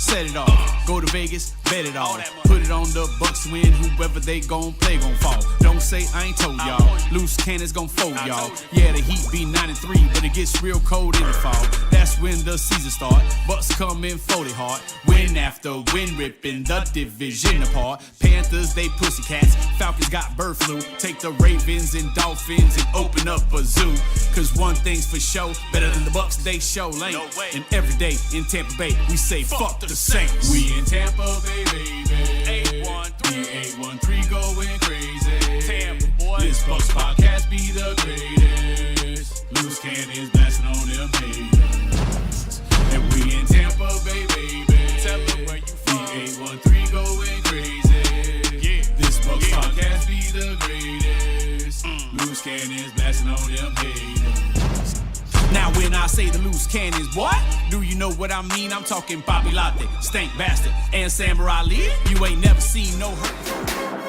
set it off. Go to Vegas, bet it all. Put it on the Bucs win, whoever they gon' play gon' fall. Don't say I ain't told y'all. Loose cannons gon' fold y'all. Yeah, the Heat be 9-3, but it gets real cold in the fall. That's when the season start. Bucs come in 40 hard. Win after win, ripping the division apart. Panthers, they pussycats. Falcons got bird flu. Take the Ravens and Dolphins and open up a zoo. Cause one thing's for sure, better than the Bucs, they show lane. And every day in Tampa Bay, we say fuck the Saints. We in Tampa Bay, baby. 813 going crazy. Tampa, boy. This Bucs podcast be the greatest. Loose cannons blasting on them haters. And we in Tampa Bay, baby. Tell them where you from. 813 going crazy. Yeah. This Bucs podcast be the greatest. Loose cannons blasting on them haters. Now when I say the loose cannons, what? Do you know what I mean? I'm talking Bobby Latte, Stank Bastard, and Samurai Lee. You ain't never seen no hurt.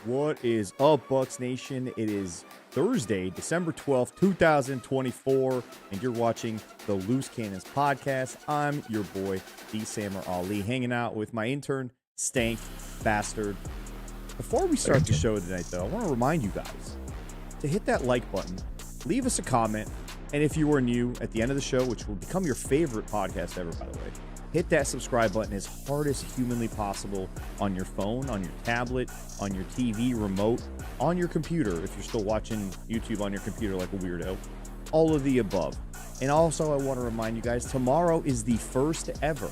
What is up, Bucs Nation? It is Thursday, December 12th, 2024, and you're watching the Loose Cannons podcast. I'm your boy, D. Samer Ali, hanging out with my intern, Stank Bastard. Before we start the show tonight, though, I want to remind you guys to hit that like button, leave us a comment, and if you are new at the end of the show, which will become your favorite podcast ever, by the way, hit that subscribe button as hard as humanly possible on your phone, on your tablet, on your TV remote, on your computer, if you're still watching YouTube on your computer like a weirdo, all of the above. And also, I want to remind you guys, tomorrow is the first ever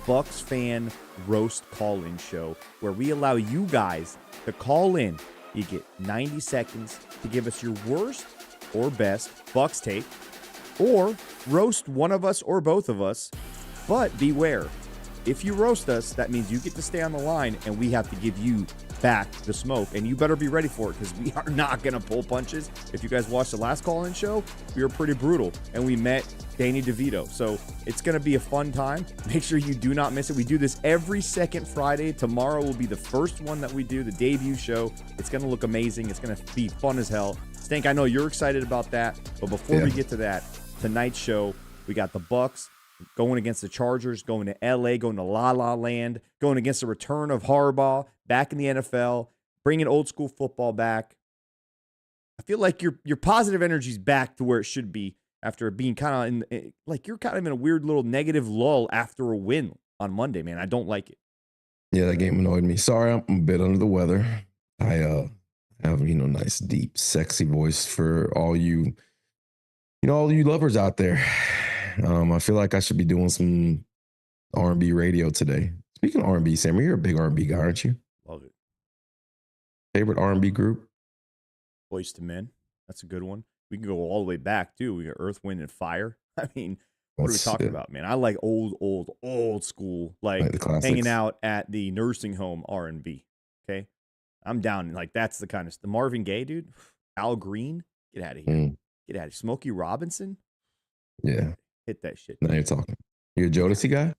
Bucs fan roast call-in show where we allow you guys to call in. You get 90 seconds to give us your worst or best Bucs take, or roast one of us or both of us. But beware, if you roast us, that means you get to stay on the line and we have to give you back the smoke. And you better be ready for it because we are not going to pull punches. If you guys watched the last call-in show, we were pretty brutal and we met Danny DeVito. So it's going to be a fun time. Make sure you do not miss it. We do this every second Friday. Tomorrow will be the first one that we do, the debut show. It's going to look amazing. It's going to be fun as hell. Stank, I know you're excited about that. But before we get to that, tonight's show, we got the Bucs going against the Chargers, going to LA, going to La La Land, going against the return of Harbaugh back in the NFL, bringing old school football back. I feel like your positive energy is back to where it should be after being kind of you're kind of in a weird little negative lull after a win on Monday, man. I don't like it. Yeah, that game annoyed me. Sorry, I'm a bit under the weather. I have, nice, deep, sexy voice for all you lovers out there. I feel like I should be doing some R&B radio today. Speaking of R&B, Sam, you're a big R&B guy, aren't you? Love it. Favorite R&B group? Boyz II Men. That's a good one. We can go all the way back, too. We got Earth, Wind, and Fire. I mean, what are we talking about, man? I like old school, like the hanging out at the nursing home R&B, okay? I'm down. Like, that's the kind of the Marvin Gaye, dude. Al Green. Get out of here. Get out of here. Smokey Robinson. Yeah. Hit that shit. Now you're talking. You're a Jodeci guy?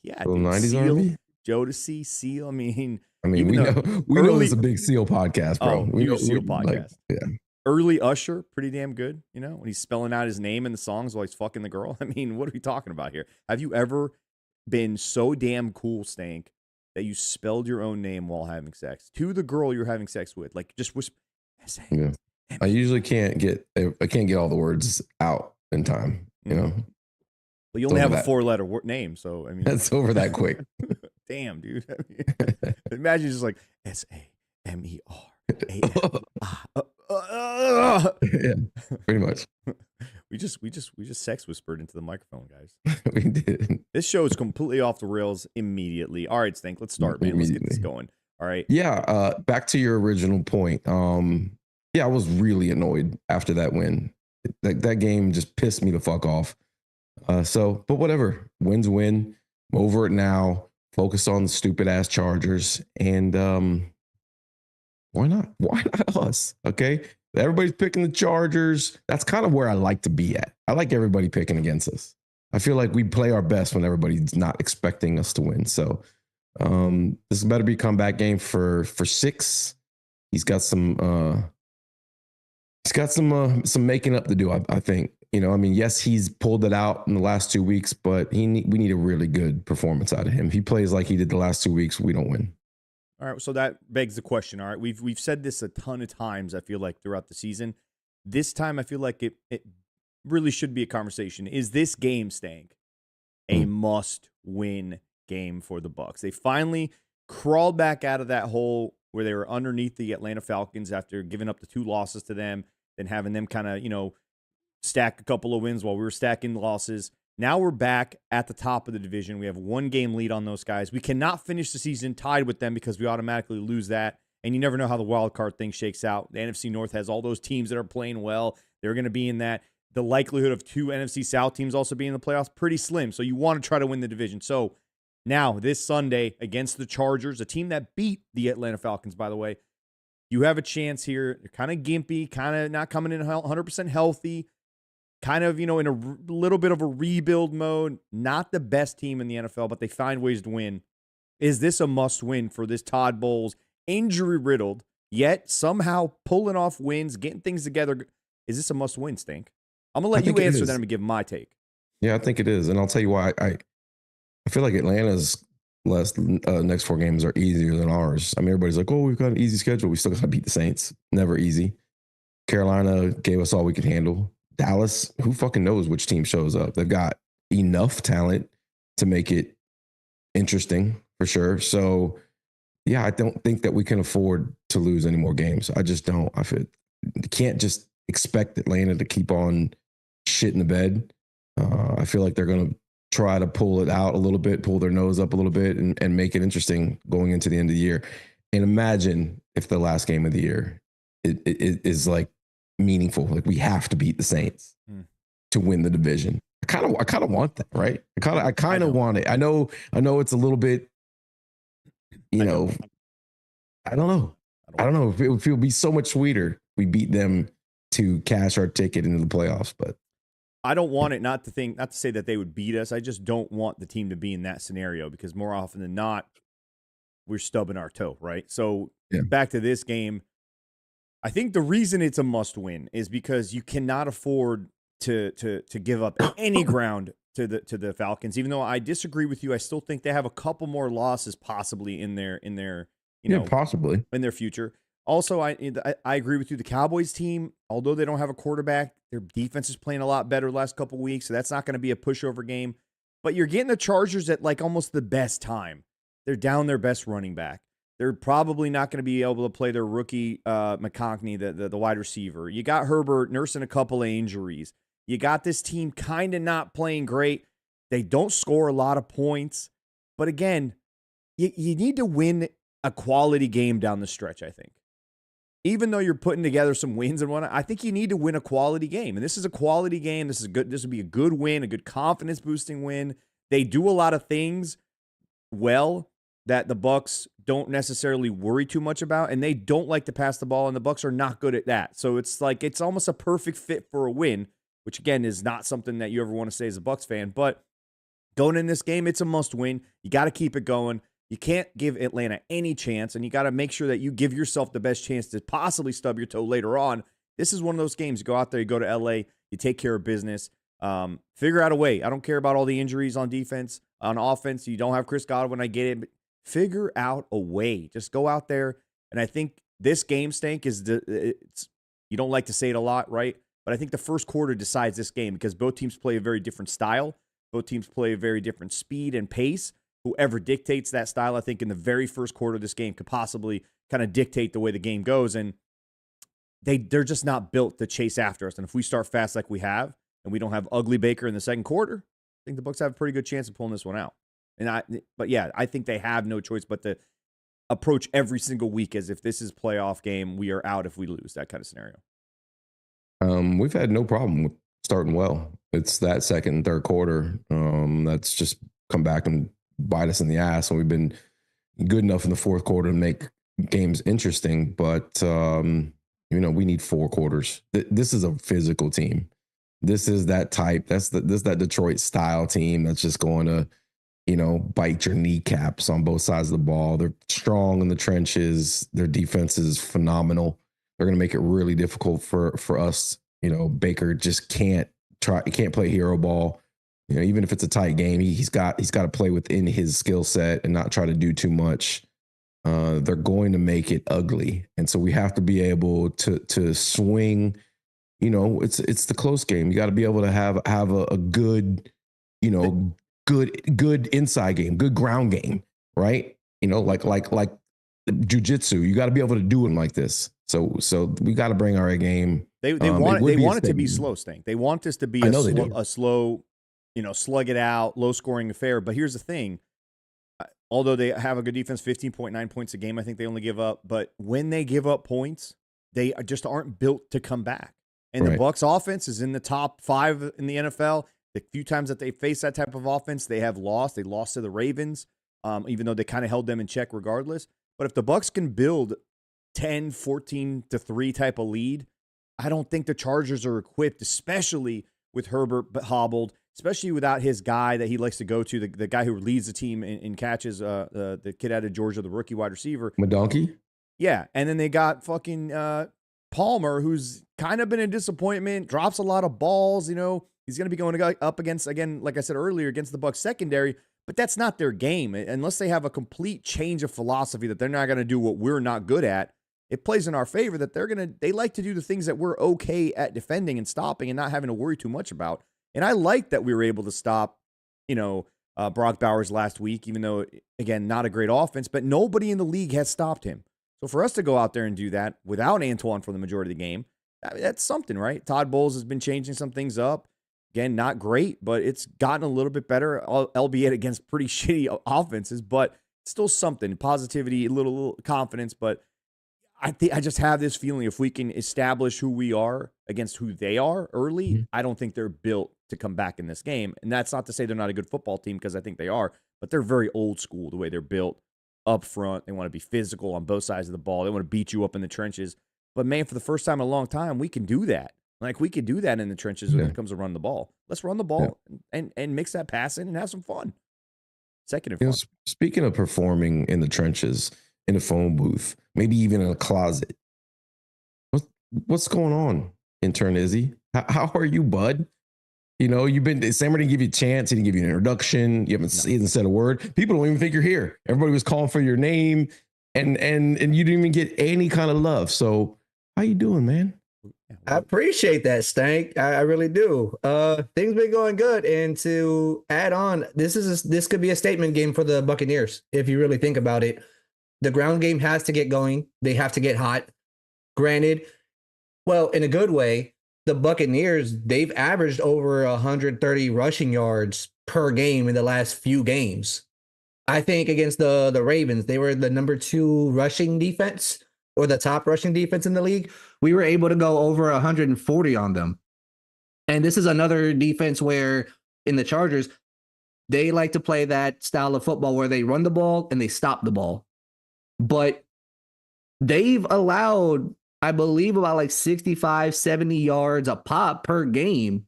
Yeah. Dude, 90s R&B? Jodeci, Seal. I mean, we know it's a big Seal podcast, bro. We know Seal podcast. Yeah. Early Usher, pretty damn good. When he's spelling out his name in the songs while he's fucking the girl. I mean, what are we talking about here? Have you ever been so damn cool, Stank, that you spelled your own name while having sex to the girl you're having sex with? Like, just whisper. Yeah. I usually can't get all the words out in time. Well, you only have a 4-letter name, so I mean that's over that quick. Damn, dude. I mean, imagine just like SAMER. Yeah, pretty much. We just sex whispered into the microphone, guys. We did. This show is completely off the rails immediately. All right, Stank, let's start, man. Let's get this going. All right. Yeah. Back to your original point. Yeah, I was really annoyed after that win. That game just pissed me the fuck off. But whatever. Win's win. I'm over it now. Focus on the stupid ass Chargers. And why not? Why not us? Okay. Everybody's picking the Chargers. That's kind of where I like to be at. I like everybody picking against us. I feel like we play our best when everybody's not expecting us to win. So this better be a comeback game for 6. He's got some making up to do. I think. Yes, he's pulled it out in the last 2 weeks, but we need a really good performance out of him. If he plays like he did the last 2 weeks, we don't win. All right, so that begs the question. All right, we've said this a ton of times, I feel like, throughout the season. This time, I feel like it really should be a conversation. Is this game, Stank, a must-win game for the Bucs? They finally crawled back out of that hole where they were underneath the Atlanta Falcons after giving up the 2 losses to them, then having them kind of, stack a couple of wins while we were stacking losses. Now we're back at the top of the division. We have 1 game lead on those guys. We cannot finish the season tied with them because we automatically lose that. And you never know how the wild card thing shakes out. The NFC North has all those teams that are playing well. They're going to be in that. The likelihood of 2 NFC South teams also being in the playoffs, pretty slim. So you want to try to win the division. So now this Sunday against the Chargers, a team that beat the Atlanta Falcons, by the way, you have a chance here. You're kind of gimpy, kind of not coming in 100% healthy. Kind of, in a little bit of a rebuild mode. Not the best team in the NFL, but they find ways to win. Is this a must-win for this Todd Bowles, injury-riddled, yet somehow pulling off wins, getting things together? Is this a must-win, Stink? I'm going to let you answer, then I'm going to give my take. Yeah, I think it is. And I'll tell you why. I feel like Atlanta's next 4 games are easier than ours. Everybody's like, oh, we've got an easy schedule. We still got to beat the Saints. Never easy. Carolina gave us all we could handle. Dallas, who fucking knows which team shows up? They've got enough talent to make it interesting for sure. So, yeah, I don't think that we can afford to lose any more games. I just don't. I feel you can't just expect Atlanta to keep on shit in the bed. I feel like they're going to try to pull it out a little bit, pull their nose up a little bit, and make it interesting going into the end of the year. And imagine if the last game of the year it is like meaningful. Like we have to beat the Saints to win the division. I kind of want that, right? I kind of want it. I know it's a little bit, I don't know. It would be so much sweeter if we beat them to cash our ticket into the playoffs, but I don't want it not to say that they would beat us. I just don't want the team to be in that scenario because more often than not, we're stubbing our toe, right? So back to this game. I think the reason it's a must-win is because you cannot afford to give up any ground to the Falcons. Even though I disagree with you, I still think they have a couple more losses possibly in their possibly in their future. Also, I agree with you. The Cowboys team, although they don't have a quarterback, their defense is playing a lot better the last couple of weeks, so that's not going to be a pushover game. But you're getting the Chargers at like almost the best time. They're down their best running back. They're probably not going to be able to play their rookie McConkey, the wide receiver. You got Herbert nursing a couple of injuries. You got this team kind of not playing great. They don't score a lot of points. But again, you need to win a quality game down the stretch, I think. Even though you're putting together some wins and whatnot, I think you need to win a quality game. And this is a quality game. This is good. This would be a good win, a good confidence-boosting win. They do a lot of things well that the Bucs don't necessarily worry too much about, and they don't like to pass the ball, and the Bucs are not good at that. So it's like it's almost a perfect fit for a win, which again is not something that you ever want to say as a Bucs fan. But going in this game, it's a must-win. You got to keep it going. You can't give Atlanta any chance, and you got to make sure that you give yourself the best chance to possibly stub your toe later on. This is one of those games. You go out there, you go to LA, you take care of business. Figure out a way. I don't care about all the injuries on defense. On offense, you don't have Chris Godwin. I get it, but figure out a way. Just go out there. And I think this game, Stank, you don't like to say it a lot, right? But I think the first quarter decides this game because both teams play a very different style. Both teams play a very different speed and pace. Whoever dictates that style, I think in the very first quarter of this game could possibly kind of dictate the way the game goes. And they're just not built to chase after us. And if we start fast like we have, and we don't have Ugly Baker in the second quarter, I think the Bucs have a pretty good chance of pulling this one out. But yeah, I think they have no choice but to approach every single week as if this is playoff game. We are out if we lose, that kind of scenario. We've had no problem with starting well. It's that second and third quarter that's just come back and bite us in the ass, and we've been good enough in the fourth quarter to make games interesting. But We need 4 quarters. This is a physical team. This is that type. This that Detroit style team that's just going to, bite your kneecaps on both sides of the ball. They're strong in the trenches. Their defense is phenomenal. They're going to make it really difficult for us. Baker just can't play hero ball. Even if it's a tight game, he's got to play within his skill set and not try to do too much. They're going to make it ugly, and so we have to be able to swing. It's the close game. You got to be able to have a good, good inside game, good ground game, right? Like jujitsu. You got to be able to do it like this. So we got to bring our A game. They want it to be slow, Stank. They want this to be a slow, slug it out, low scoring affair. But here's the thing. Although they have a good defense, 15.9 points a game, I think they only give up. But when they give up points, they just aren't built to come back. And the Bucs offense is in the top 5 in the NFL. The few times that they face that type of offense, they have lost. They lost to the Ravens, even though they kind of held them in check regardless. But if the Bucs can build 10, 14-3 type of lead, I don't think the Chargers are equipped, especially with Herbert hobbled, especially without his guy that he likes to go to, the guy who leads the team in catches, the kid out of Georgia, the rookie wide receiver. Madonkey? Yeah, and then they got fucking Palmer, who's kind of been a disappointment, drops a lot of balls. He's going to be going up against, again, like I said earlier, against the Bucs secondary, but that's not their game. Unless they have a complete change of philosophy that they're not going to do what we're not good at, it plays in our favor that they like to do the things that we're okay at defending and stopping and not having to worry too much about. And I like that we were able to stop, Brock Bowers last week, even though, again, not a great offense, but nobody in the league has stopped him. So for us to go out there and do that without Antoine for the majority of the game, that's something, right? Todd Bowles has been changing some things up. Again, not great, but it's gotten a little bit better, albeit against pretty shitty offenses, but still something. Positivity, a little confidence, but I just have this feeling if we can establish who we are against who they are early, I don't think they're built to come back in this game. And that's not to say they're not a good football team, because I think they are, but they're very old school the way they're built up front. They want to be physical on both sides of the ball. They want to beat you up in the trenches. But man, for the first time in a long time, we can do that. Like, we could do that in the trenches when it comes to run the ball. Let's run the ball and mix that pass in and have some fun. Second and fun. Speaking of performing in the trenches, in a phone booth, maybe even in a closet, what's going on, intern Izzy? How are you, bud? You've been, Sam didn't give you a chance. He didn't give you an introduction. You haven't said a word. People don't even think you're here. Everybody was calling for your name, and you didn't even get any kind of love. So how you doing, man? I appreciate that, Stank. I really do. Things been going good. And to add on, this could be a statement game for the Buccaneers, if you really think about it. The ground game has to get going. They have to get hot. Granted, well, in a good way, the Buccaneers, they've averaged over 130 rushing yards per game in the last few games. I think against the Ravens, they were the number 2 rushing defense, or the top rushing defense in the league. We were able to go over 140 on them. And this is another defense where, in the Chargers, they like to play that style of football where they run the ball and they stop the ball. But they've allowed, I believe, about like 65, 70 yards a pop per game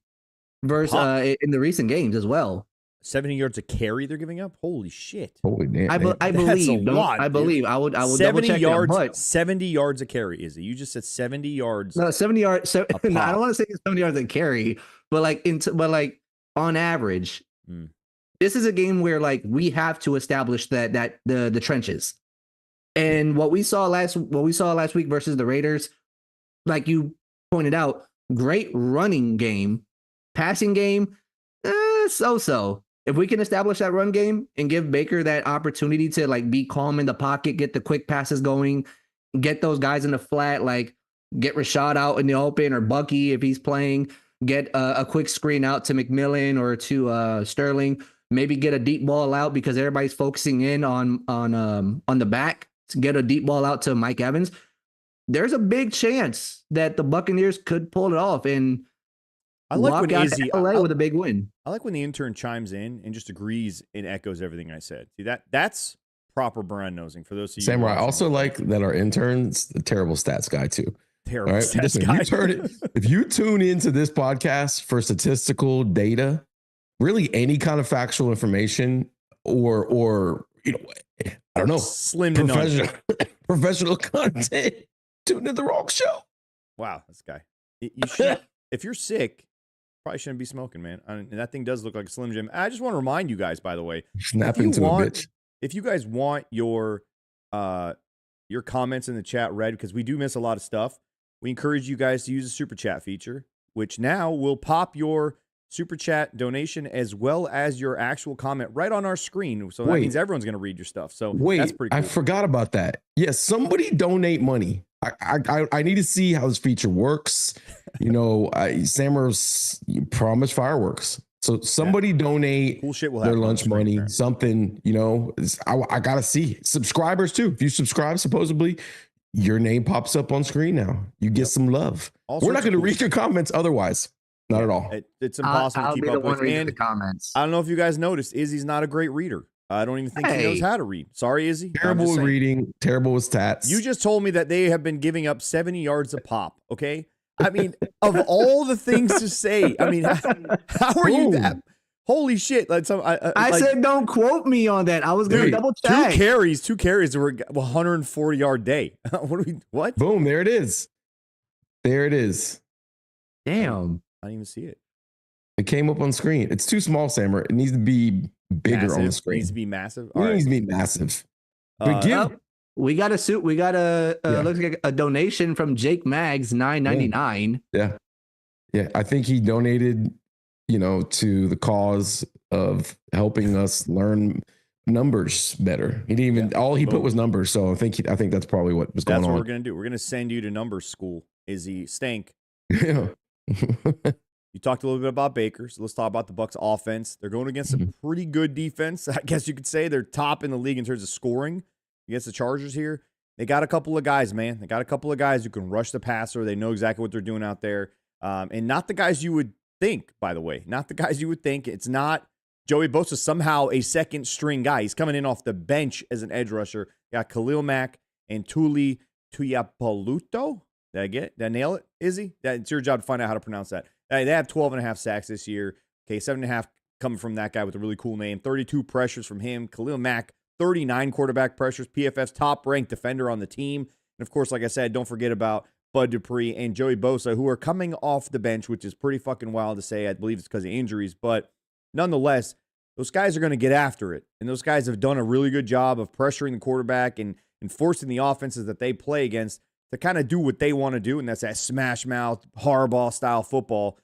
versus in the recent games as well. 70 yards a carry they're giving up? Holy shit. Holy damn. I believe. I believe. I will 70 double check yards, that, 70 yards a carry, is it? You just said 70 yards. No, 70 yards. I don't want to say 70 yards a carry, but like on average, this is a game where like we have to establish that the trenches. And what we saw last week versus the Raiders, like you pointed out, great running game, passing game, so. If we can establish that run game and give Baker that opportunity to like be calm in the pocket, get the quick passes going, get those guys in the flat, like get Rashad out in the open, or Bucky if he's playing, get a quick screen out to McMillan or to Sterling, maybe get a deep ball out because everybody's focusing in on the back, to get a deep ball out to Mike Evans. There's a big chance that the Buccaneers could pull it off and I like when Izzy LA with a big win. I like when the intern chimes in and just agrees and echoes everything I said. See, that's proper brand nosing for those of you. Samurai, I also like that our intern's a terrible stats guy too. Terrible All right. stats Listen, guy. if you tune into this podcast for statistical data, really any kind of factual information or I don't know, Slim to none. professional content, tune in the wrong show. Wow, this guy. You should, if you're sick, probably shouldn't be smoking, man. And that thing does look like a Slim Jim. I just want to remind you guys, by the way, Snap into a bitch. if you guys want your comments in the chat read, because we do miss a lot of stuff, we encourage you guys to use the super chat feature, which now will pop your super chat donation as well as your actual comment right on our screen. So that means everyone's going to read your stuff. So that's pretty cool. I forgot about that. Yes, somebody donate money. I need to see how this feature works. Sammer's promised fireworks. So somebody donate cool shit will their happen lunch money, something, I got to see. Subscribers too. If you subscribe, supposedly, your name pops up on screen now. You get some love. We're not going to read your comments otherwise. Not at all. It's impossible to keep up with. And the comments. I don't know if you guys noticed, Izzy's not a great reader. I don't even think he knows how to read. Sorry, Izzy. Terrible with reading, terrible with stats. You just told me that they have been giving up 70 yards a pop, okay? I mean, of all the things to say, I mean, how are you that? Holy shit. I said don't quote me on that. I was going to double check. Two carries were 140-yard day. What? Boom, there it is. There it is. Damn. I didn't even see it. It came up on screen. It's too small, Sammer. It needs to be bigger on the screen. It needs to be massive. It needs to be massive. But we got a suit. We got looks like a donation from Jake Maggs, $9.99. Yeah. I think he donated, to the cause of helping us learn numbers better. He didn't even. All he put was numbers. So I think that's probably what was going on. That's what we're gonna do. We're gonna send you to numbers school. Izzy Stank. Yeah. You talked a little bit about Baker, so let's talk about the Bucs offense. They're going against a pretty good defense. I guess you could say they're top in the league in terms of scoring against the Chargers here. They got a couple of guys, man. They got a couple of guys who can rush the passer. They know exactly what they're doing out there. And not the guys you would think, by the way. Not the guys you would think. It's not Joey Bosa, somehow a second string guy. He's coming in off the bench as an edge rusher. Got Khalil Mack and Tuli Tuiapaluto. Did I get it? Did I nail it, Izzy? It's your job to find out how to pronounce that. They have 12.5 sacks this year. Okay, 7.5 coming from that guy with a really cool name. 32 pressures from him. Khalil Mack, 39 quarterback pressures. PFF's top-ranked defender on the team. And, of course, like I said, don't forget about Bud Dupree and Joey Bosa, who are coming off the bench, which is pretty fucking wild to say. I believe it's because of injuries. But nonetheless, those guys are going to get after it. And those guys have done a really good job of pressuring the quarterback and forcing the offenses that they play against to kind of do what they want to do, and that's that smash mouth, Harbaugh style football.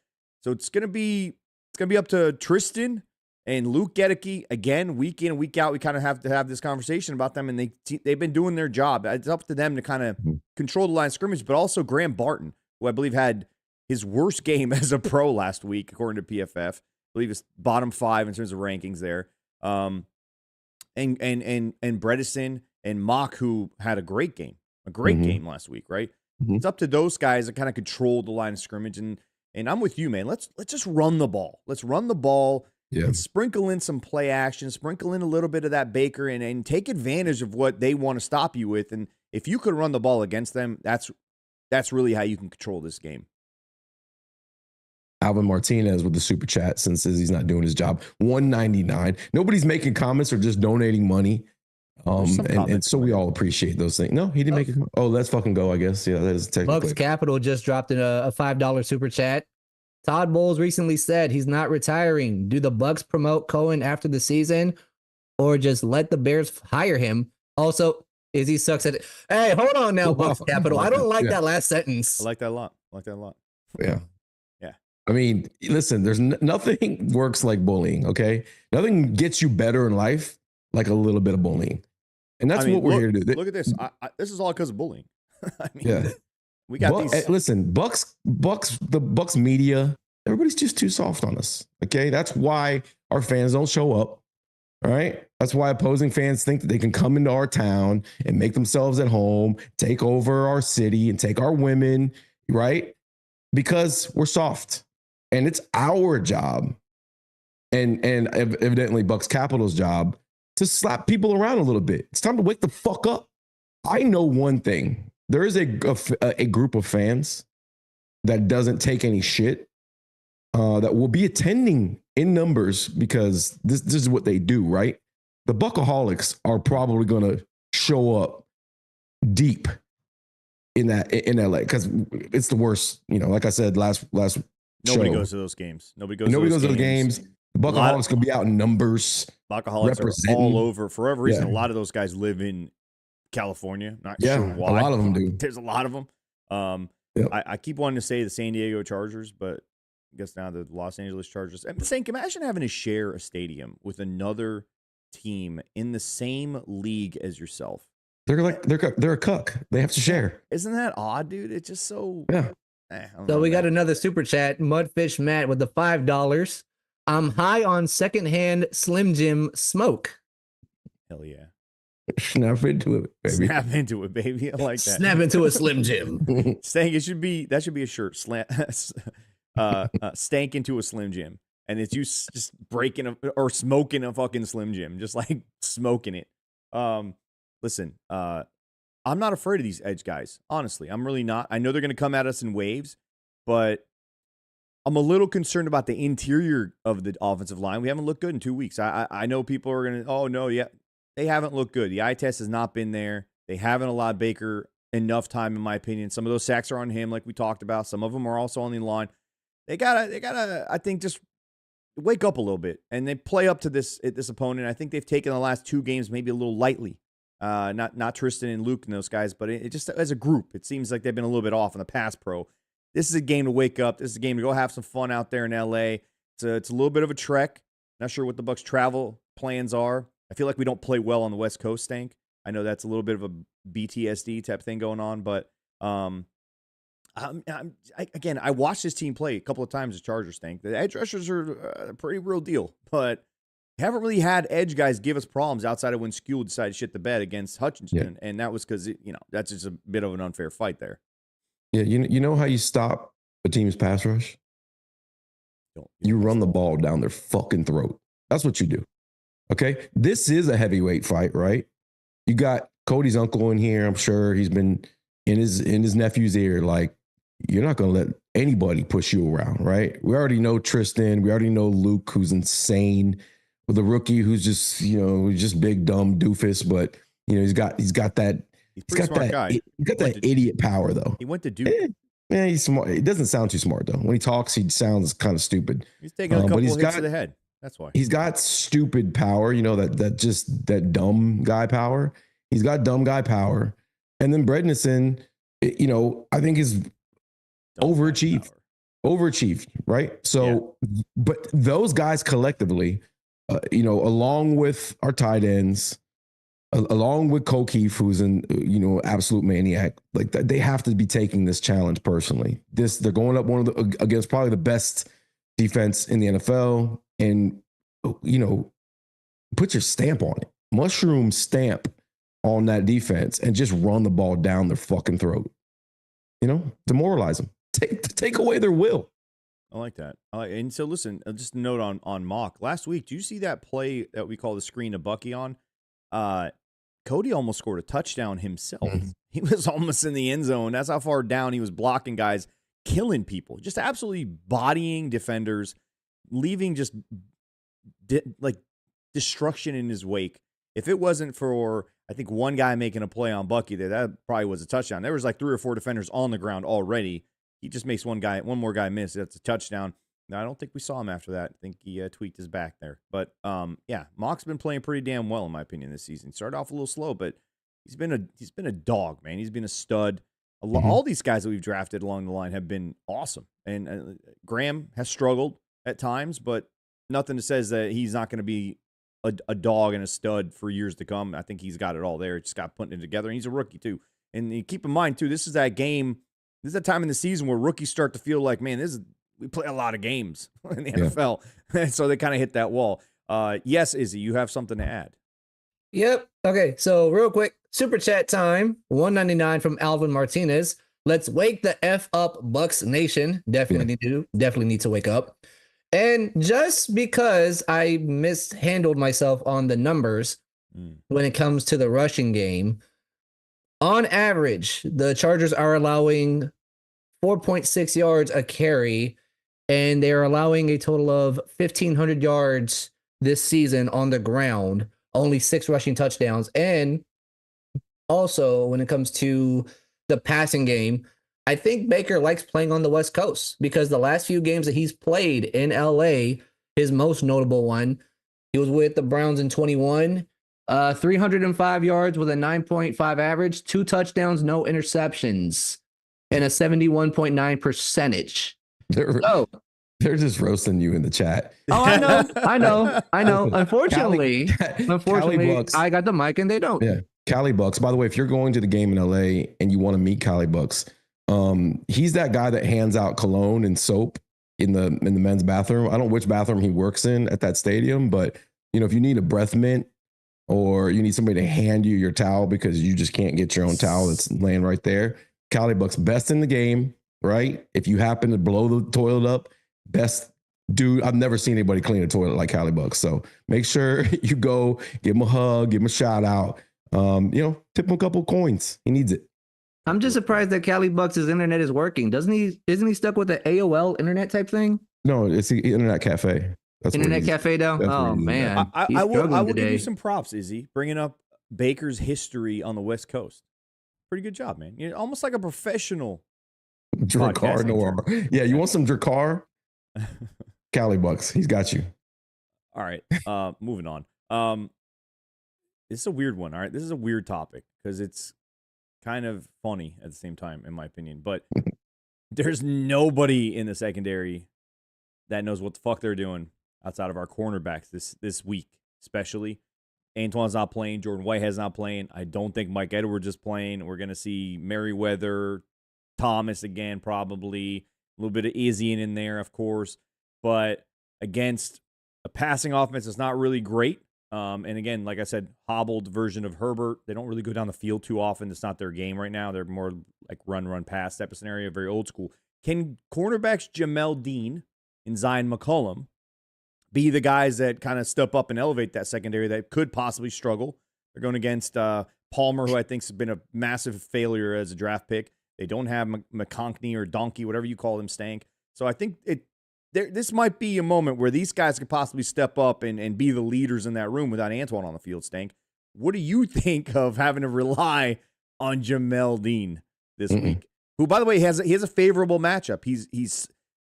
So it's gonna be up to Tristan and Luke Gedeke again, week in and week out. We kind of have to have this conversation about them, and they've been doing their job. It's up to them to kind of control the line of scrimmage, but also Graham Barton, who I believe had his worst game as a pro last week, according to PFF. I believe it's bottom 5 in terms of rankings there. And Bredesen and Mock, who had a great game. A great game last week, right? It's up to those guys to kind of control the line of scrimmage. And I'm with you, man. Let's just run the ball. Let's run the ball and sprinkle in some play action, sprinkle in a little bit of that Baker and take advantage of what they want to stop you with. And if you could run the ball against them, that's really how you can control this game. Alvin Martinez with the super chat since he's not doing his job. $1.99. Nobody's making comments or just donating money. And so we all appreciate those things. No, he didn't make it. Oh, let's fucking go, I guess. Yeah, that is technically. Bucs Capital just dropped in a $5 super chat. Todd Bowles recently said he's not retiring. Do the Bucs promote Cohen after the season or just let the Bears hire him? Also, Izzy sucks at it. Hey, hold on now, Bucs Capital. I don't like that last sentence. I like that a lot. Yeah. I mean, listen, there's nothing works like bullying, okay? Nothing gets you better in life like a little bit of bullying. And that's what we're here to do. Look at this. This is all because of bullying. I mean, we got these. Listen, the Bucs media, everybody's just too soft on us. Okay. That's why our fans don't show up. All right. That's why opposing fans think that they can come into our town and make themselves at home, take over our city and take our women. Right. Because we're soft and it's our job. And evidently Bucs Capital's job to slap people around a little bit. It's time to wake the fuck up. I know one thing there is a group of fans that doesn't take any shit that will be attending in numbers because this is what they do, right? The Buckaholics are probably going to show up deep in LA because it's the worst. Like I said last Nobody show, goes to those games. Nobody goes to those games. The Buckaholics could be out in numbers. Buckaholics are all over for whatever reason. A lot of those guys live in California. Not sure why. A lot of them do. There's a lot of them. I keep wanting to say the San Diego Chargers, but I guess now the Los Angeles Chargers. I'm saying, imagine having to share a stadium with another team in the same league as yourself. They're a cuck. They have to share. Isn't that odd, dude? It's just so. Yeah. So we got another super chat. Mudfish Matt with the $5. I'm high on secondhand Slim Jim smoke. Hell yeah. Snap into it, baby. Snap into it, baby. I like that. Snap into a Slim Jim. Stank, that should be a shirt. Stank into a Slim Jim. And it's you just breaking or smoking a fucking Slim Jim. Just like smoking it. Listen, I'm not afraid of these edge guys. Honestly, I'm really not. I know they're going to come at us in waves, but I'm a little concerned about the interior of the offensive line. We haven't looked good in 2 weeks. I know people are going to, oh, no, yeah. They haven't looked good. The eye test has not been there. They haven't allowed Baker enough time, in my opinion. Some of those sacks are on him, like we talked about. Some of them are also on the line. They gotta, I think, just wake up a little bit and they play up to this opponent. I think they've taken the last 2 games maybe a little lightly. Not Tristan and Luke and those guys, but it just as a group, it seems like they've been a little bit off in the pass pro. This is a game to wake up. This is a game to go have some fun out there in LA. It's a little bit of a trek. Not sure what the Bucs travel plans are. I feel like we don't play well on the West Coast, Stank. I know that's a little bit of a BTSD type thing going on, but again, I watched this team play a couple of times as Chargers, Stank. The edge rushers are a pretty real deal, but haven't really had edge guys give us problems outside of when Skule decided to shit the bed against Hutchinson, and that was because that's just a bit of an unfair fight there. Yeah, you know how you stop a team's pass rush? You run the ball down their fucking throat. That's what you do. Okay, this is a heavyweight fight, right? You got Cody's uncle in here. I'm sure he's been in his nephew's ear. Like, you're not going to let anybody push you around, right? We already know Tristan. We already know Luke, who's insane. With a rookie who's just just big dumb doofus, but he's got that idiot power though. He went to Duke. Man, he's smart. It doesn't sound too smart though. When he talks, he sounds kind of stupid. He's taking a couple hits to the head. That's why he's got stupid power. That dumb guy power. He's got dumb guy power, and then Brednison, I think is overachieved, right? So, but those guys collectively. Along with our tight ends, along with O'Keefe, who's an absolute maniac, like that, they have to be taking this challenge personally. They're going up against probably the best defense in the NFL, and put your stamp on it, mushroom stamp on that defense, and just run the ball down their fucking throat. Demoralize them, take away their will. I like that. And so, listen, just a note on Mock. Last week, do you see that play that we call the screen to Bucky on? Cody almost scored a touchdown himself. Mm-hmm. He was almost in the end zone. That's how far down he was blocking guys, killing people, just absolutely bodying defenders, leaving just destruction in his wake. If it wasn't for, I think, one guy making a play on Bucky there, that probably was a touchdown. There was like 3 or 4 defenders on the ground already. He just makes one more guy miss. That's a touchdown. Now, I don't think we saw him after that. I think he tweaked his back there. But, Mock's been playing pretty damn well, in my opinion, this season. Started off a little slow, but he's been a dog, man. He's been a stud. All these guys that we've drafted along the line have been awesome. And Graham has struggled at times, but nothing that says that he's not going to be a dog and a stud for years to come. I think he's got it all there. Just got putting it together. And he's a rookie, too. And keep in mind, too, this is that game. This is that time in the season where rookies start to feel like, man, we play a lot of games in the NFL. And so they kind of hit that wall. Yes, Izzy, you have something to add. Yep. Okay, so real quick, super chat time. $1.99 from Alvin Martinez. Let's wake the F up, Bucs Nation. Definitely need to wake up. And just because I mishandled myself on the numbers when it comes to the rushing game, On average, the Chargers are allowing 4.6 yards a carry, and they are allowing a total of 1,500 yards this season on the ground, only 6 rushing touchdowns. And also, when it comes to the passing game, I think Baker likes playing on the West Coast because the last few games that he's played in LA, his most notable one, he was with the Browns in 21, 305 yards with a 9.5 average, 2 touchdowns, no interceptions, and a 71.9 percentage. They're just roasting you in the chat. Oh, I know. Unfortunately, Bucs. I got the mic and they don't. Yeah, Cali Bucs. By the way, if you're going to the game in LA and you want to meet Cali Bucs, he's that guy that hands out cologne and soap in the men's bathroom. I don't know which bathroom he works in at that stadium, but if you need a breath mint or you need somebody to hand you your towel because you just can't get your own towel that's laying right there, Cali Bucs, best in the game, right? If you happen to blow the toilet up, best dude. I've never seen anybody clean a toilet like Cali Bucs. So make sure you go give him a hug, give him a shout out. Tip him a couple coins. He needs it. I'm just surprised that Cali Bucs' internet is working. Isn't he stuck with the AOL internet type thing? No, it's the internet cafe. That's internet cafe though. Oh man, I will give you some props, Izzy, bringing up Baker's history on the West Coast. Pretty good job, man. You're almost like a professional. Dracar Noir. Yeah, you want some Dracar? Cali Bucs. He's got you. All right. Moving on. This is a weird one. All right. This is a weird topic because it's kind of funny at the same time, in my opinion. But there's nobody in the secondary that knows what the fuck they're doing outside of our cornerbacks this week, especially. Antoine's not playing. Jordan Whitehead's not playing. I don't think Mike Edwards is playing. We're going to see Merriweather, Thomas again, probably. A little bit of Izzy in there, of course. But against a passing offense that's not really great. And again, like I said, hobbled version of Herbert. They don't really go down the field too often. It's not their game right now. They're more like run, pass type of scenario, very old school. Can cornerbacks Jamel Dean and Zion McCollum be the guys that kind of step up and elevate that secondary that could possibly struggle? They're going against Palmer, who I think has been a massive failure as a draft pick. They don't have McConkey or Donkey, whatever you call him, Stank. So I think this might be a moment where these guys could possibly step up and be the leaders in that room without Antoine on the field, Stank. What do you think of having to rely on Jamel Dean this week? Who, by the way, he has a favorable matchup. He's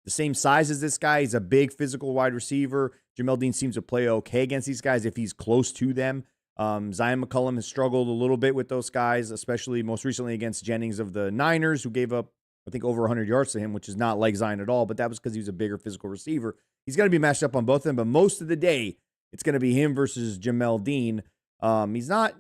the same size as this guy. He's a big physical wide receiver. Jamel Dean seems to play okay against these guys if he's close to them. Zion McCollum has struggled a little bit with those guys, especially most recently against Jennings of the Niners, who gave up, I think, over 100 yards to him, which is not like Zion at all, but that was because he was a bigger physical receiver. He's going to be matched up on both of them, but most of the day, it's going to be him versus Jamel Dean. He's not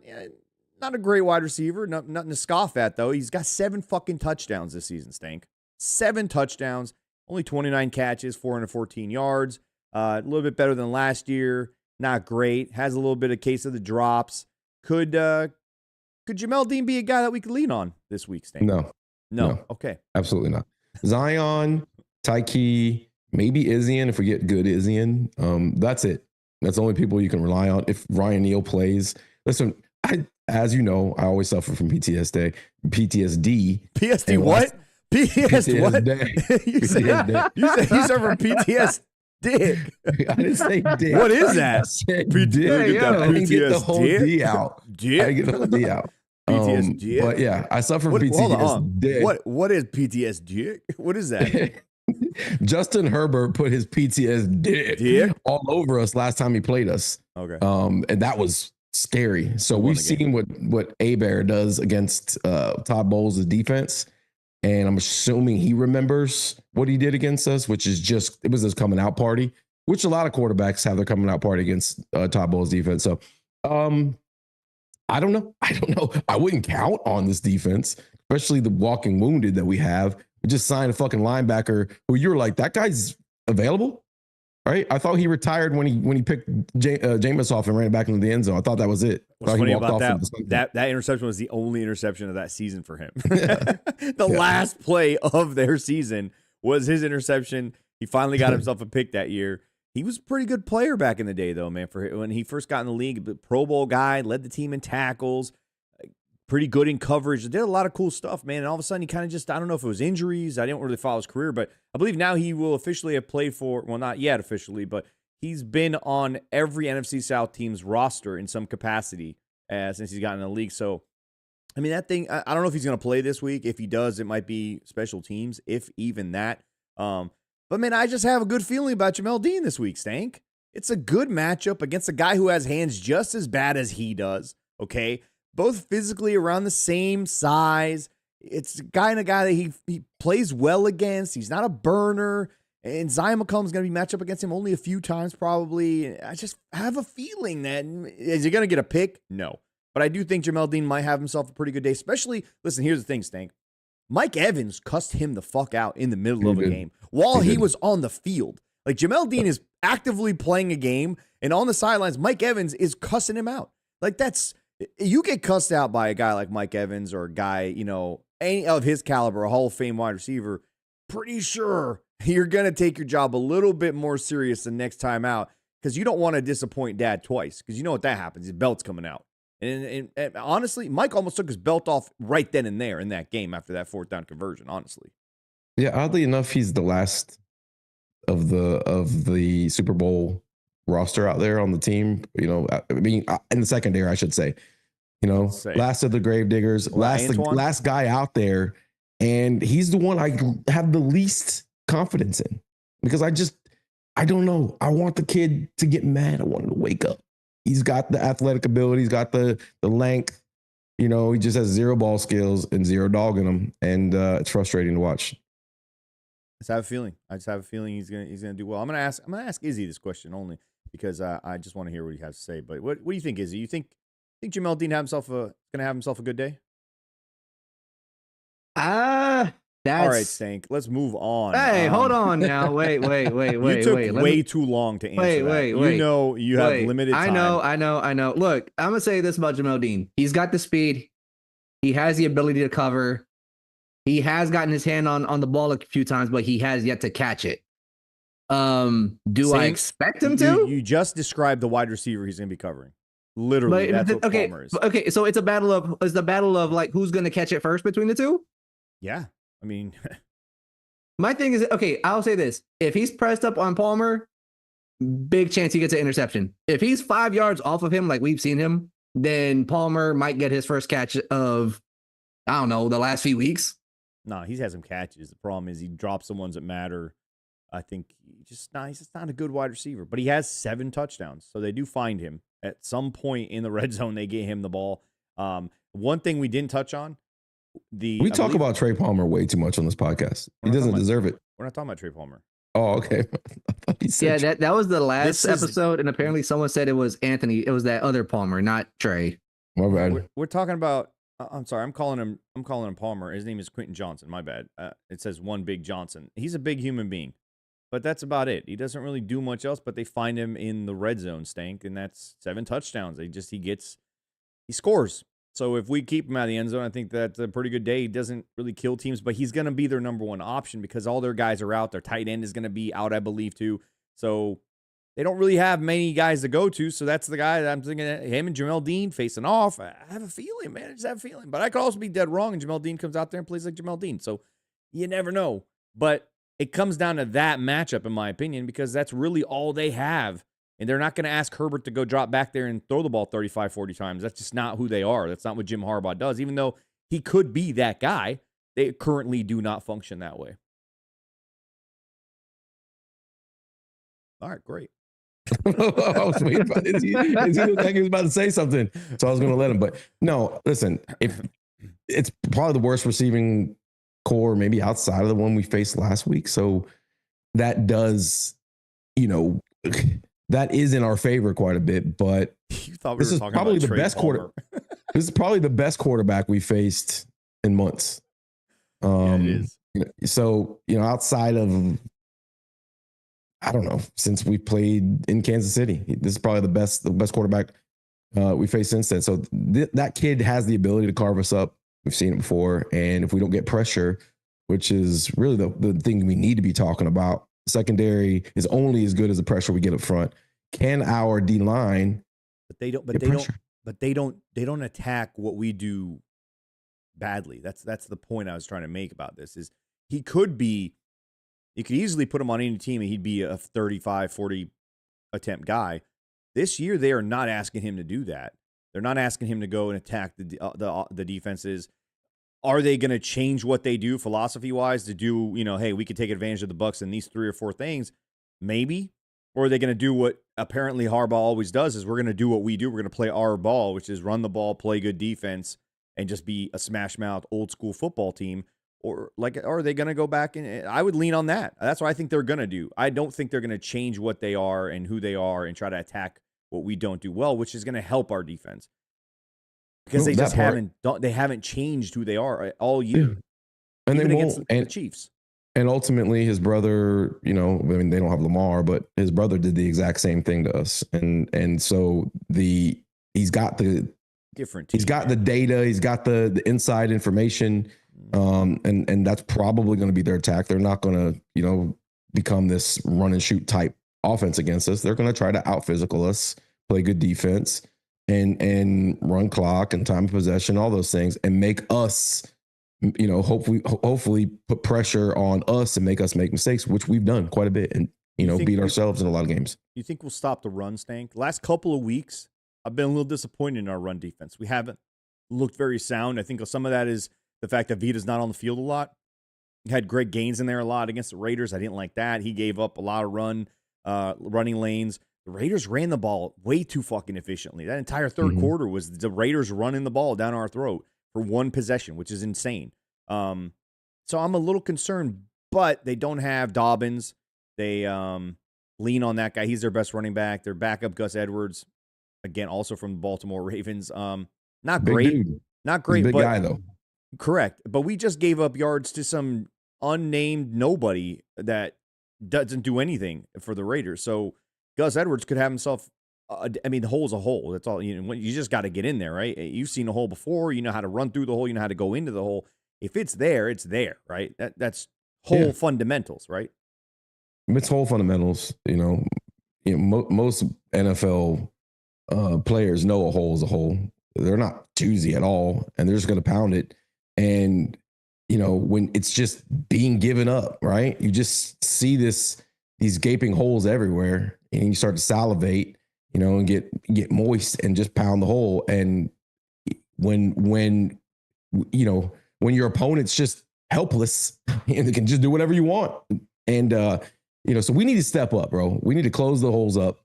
a great wide receiver, nothing to scoff at, though. He's got 7 fucking touchdowns this season, Stank. 7 touchdowns, only 29 catches, 414 yards. A little bit better than last year. Not great. Has a little bit of case of the drops. Could Jamel Dean be a guy that we could lean on this week, Stank? No. Okay. Absolutely not. Zion, Tyke, maybe Izzian if we get good Izzian. That's it. That's the only people you can rely on. If Ryan Neal plays, listen, as you know, I always suffer from PTSD. PSD what? PTSD what? You said you suffer from PTSD. Dick. I didn't say dick. What is that? I said dick. I didn't get the whole D out. Dick? I didn't get the whole D out. PTSD. But yeah, I suffer from PTSD. What is PTSD? What is that? Justin Herbert put his PTSD all over us last time he played us. Okay. And that was scary. So we've seen what Abear does against Todd Bowles' defense. And I'm assuming he remembers what he did against us, which is it was his coming out party, which a lot of quarterbacks have their coming out party against Todd Bowles' defense. So I don't know. I wouldn't count on this defense, especially the walking wounded that we have. We just signed a fucking linebacker who you're like, that guy's available, right? I thought he retired when he picked Jameis off and ran it back into the end zone. I thought that was it. What's funny about that interception was the only interception of that season for him. The last play of their season was his interception. He finally got himself a pick that year. He was a pretty good player back in the day, though, man. For when he first got in the league, the Pro Bowl guy, led the team in tackles, pretty good in coverage. Did a lot of cool stuff, man. And all of a sudden, he kind of just, I don't know if it was injuries. I didn't really follow his career, but I believe now he will officially have played for, well, not yet officially, but he's been on every NFC South team's roster in some capacity since he's gotten in the league. So, I mean, that thing, I don't know if he's going to play this week. If he does, it might be special teams, if even that. But, man, I just have a good feeling about Jamel Dean this week, Stank. It's a good matchup against a guy who has hands just as bad as he does, okay? Both physically around the same size. It's a guy that he plays well against. He's not a burner. And Zion McCollum's going to be matched up against him only a few times probably. I just have a feeling that, is he going to get a pick? No. But I do think Jamel Dean might have himself a pretty good day, especially, listen, here's the thing, Stank. Mike Evans cussed him the fuck out in the middle of a game while he was on the field. Like, Jamel Dean is actively playing a game, and on the sidelines, Mike Evans is cussing him out. Like, you get cussed out by a guy like Mike Evans or a guy, any of his caliber, a Hall of Fame wide receiver, pretty sure you're going to take your job a little bit more serious the next time out because you don't want to disappoint dad twice because you know what that happens. His belt's coming out. And honestly, Mike almost took his belt off right then and there in that game after that 4th down conversion, honestly. Yeah, oddly enough, he's the last of the Super Bowl roster out there on the team. In the secondary, I should say. Last of the Gravediggers, last guy out there, and he's the one I have the least confidence in because I don't know. I want the kid to get mad. I want him to wake up. He's got the athletic ability. He's got the length. He just has 0 ball skills and 0 dog in him, and it's frustrating to watch. I just have a feeling he's gonna do well. I'm gonna ask Izzy this question only because I just want to hear what he has to say. But what do you think, Izzy? You think Jamel Dean gonna have himself a good day? That's... All right, Stank. Let's move on. Hey, hold on now. Wait. You took way too long to answer that. You have limited time. I know. Look, I'm going to say this about Jamel Dean. He's got the speed. He has the ability to cover. He has gotten his hand on the ball a few times, but he has yet to catch it. I expect him to? You just described the wide receiver he's going to be covering. Literally, that's what Palmer is. Okay, so it's the battle of like who's going to catch it first between the two? Yeah. I mean, my thing is, okay, I'll say this. If he's pressed up on Palmer, big chance he gets an interception. If he's 5 yards off of him, like we've seen him, then Palmer might get his first catch of, I don't know, the last few weeks. No, he's had some catches. The problem is he drops the ones that matter. I think he's just not a good wide receiver, but he has 7 touchdowns. So they do find him at some point in the red zone. They get him the ball. One thing we didn't touch on, we talk about Trey Palmer way too much on this podcast. He doesn't deserve it. We're not talking about Trey Palmer. Oh, okay. Yeah, that was the last episode, and apparently someone said it was Anthony. It was that other Palmer, not Trey. My bad. We're talking about. I'm sorry. I'm calling him Palmer. His name is Quentin Johnson. My bad. It says One Big Johnson. He's a big human being, but that's about it. He doesn't really do much else. But they find him in the red zone, Stank, and that's 7 touchdowns. He scores. So if we keep him out of the end zone, I think that's a pretty good day. He doesn't really kill teams, but he's going to be their number 1 option because all their guys are out. Their tight end is going to be out, I believe, too. So they don't really have many guys to go to. So that's the guy that I'm thinking him and Jamel Dean facing off. I have a feeling, man. I just have a feeling. But I could also be dead wrong, and Jamel Dean comes out there and plays like Jamel Dean. So you never know. But it comes down to that matchup, in my opinion, because that's really all they have. And they're not going to ask Herbert to go drop back there and throw the ball 35, 40 times. That's just not who they are. That's not what Jim Harbaugh does. Even though he could be that guy, they currently do not function that way. All right, great. I was waiting for it. He looked like he was about to say something, so I was going to let him. But no, listen, if it's probably the worst receiving core, maybe outside of the one we faced last week. So that does, that is in our favor quite a bit, but this is probably the best This is probably the best quarterback we faced in months. It is. So, outside of, I don't know, since we played in Kansas City, this is probably the best quarterback we faced since then. So that kid has the ability to carve us up. We've seen it before. And if we don't get pressure, which is really the thing we need to be talking about, secondary is only as good as the pressure we get up front. Can our D line? But they don't attack what we do badly. That's the point I was trying to make about this. Is he could be, you could easily put him on any team and he'd be a 35, 40 attempt guy. This year they are not asking him to do that. They're not asking him to go and attack the defenses. Are they going to change what they do philosophy-wise to do, hey, we could take advantage of the Bucs in these 3 or 4 things? Maybe. Or are they going to do what apparently Harbaugh always does, is we're going to do what we do. We're going to play our ball, which is run the ball, play good defense, and just be a smash-mouth old-school football team? Or are they going to go back? And I would lean on that. That's what I think they're going to do. I don't think they're going to change what they are and who they are and try to attack what we don't do well, which is going to help our defense. Because they just haven't changed who they are all year. And even they against won't. the Chiefs. And ultimately, his brother, they don't have Lamar, but his brother did the exact same thing to us. And so he's got the different team, he's got the data, he's got the inside information, and that's probably going to be their attack. They're not going to, become this run and shoot type offense against us. They're going to try to out physical us, play good defense, and run clock and time of possession, all those things, and make us, hopefully put pressure on us and make us make mistakes, which we've done quite a bit, and beat ourselves in a lot of games. You think we'll stop the run, Stank? Last couple of weeks, I've been a little disappointed in our run defense. We haven't looked very sound. I think some of that is the fact that Vita's not on the field a lot. He had Greg Gaines in there a lot against the Raiders. I didn't like that. He gave up a lot of running lanes. The Raiders ran the ball way too fucking efficiently. That entire third quarter was the Raiders running the ball down our throat for one possession, which is insane. So I'm a little concerned, but they don't have Dobbins. They lean on that guy. He's their best running back. Their backup, Gus Edwards, again, also from the Baltimore Ravens. Not Big great. dude. Not great, Big but guy, though. Correct. But we just gave up yards to some unnamed nobody that doesn't do anything for the Raiders. So Gus Edwards could have himself, the hole's a hole. That's all. You just got to get in there, right? You've seen a hole before. You know how to run through the hole. You know how to go into the hole. If it's there, right? That's whole fundamentals, right? It's whole fundamentals. Most NFL players know a hole is a hole. They're not choosy at all, and they're just going to pound it. And when it's just being given up, right? You just see these gaping holes everywhere, and you start to salivate, and get moist and just pound the hole. And when your opponent's just helpless and they can just do whatever you want. And so we need to step up, bro. We need to close the holes up.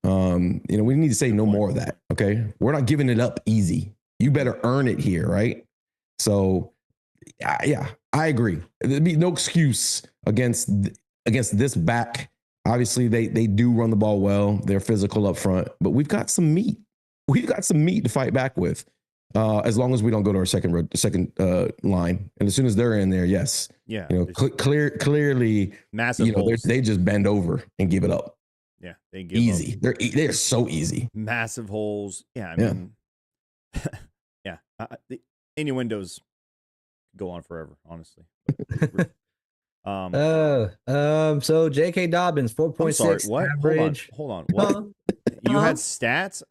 We need to say no more of that. Okay. We're not giving it up easy. You better earn it here. Right. So yeah, I agree. There'd be no excuse against this back. Obviously they do run the ball well. They're physical up front, but we've got some meat. We've got some meat to fight back with. As long as we don't go to our second line, and as soon as they're in there, yes, yeah, clearly, massive holes. They just bend over and give it up. Yeah, they give easy. Up. They're so easy. Massive holes. Yeah, I mean, yeah. The innuendos go on forever, honestly. So J.K. Dobbins 4.6 average. Hold on. What? You had stats?